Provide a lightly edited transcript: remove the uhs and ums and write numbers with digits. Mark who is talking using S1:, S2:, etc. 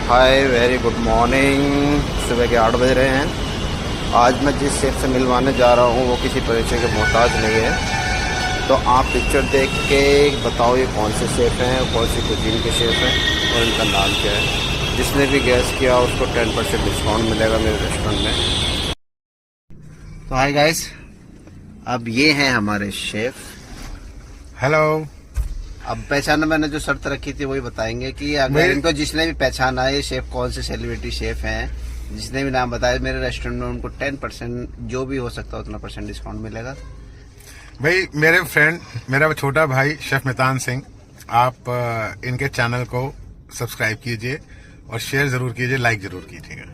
S1: Hi very good morning. सुबह के 8 बज रहे हैं। आज मैं जिस शेफ से मिलवाने जा रहा हूँ वो किसी परिचय के मोहताज नहीं है। तो आप पिक्चर देख के बताओ ये कौन से शेफ हैं, कौन सी कुजीन के शेफ हैं और इनका नाम क्या है। जिसने भी गैस किया उसको 10% डिस्काउंट मिलेगा मेरे रेस्टोरेंट में। तो हाय गाइस, अब ये हैं हमारे शेफ।
S2: हेलो।
S1: अब पहचाना मैंने जो शर्त रखी थी वही बताएंगे कि अगर इनको जिसने भी पहचाना ये शेफ कौन से सेलिब्रिटी शेफ हैं, जिसने भी नाम बताया मेरे रेस्टोरेंट में उनको 10% जो भी हो सकता है उतना % डिस्काउंट मिलेगा।
S2: भाई मेरे फ्रेंड, मेरा छोटा भाई शेफ मितान सिंह, आप इनके चैनल को सब्सक्राइब कीजिए और शेयर जरूर कीजिए, लाइक जरूर कीजिएगा।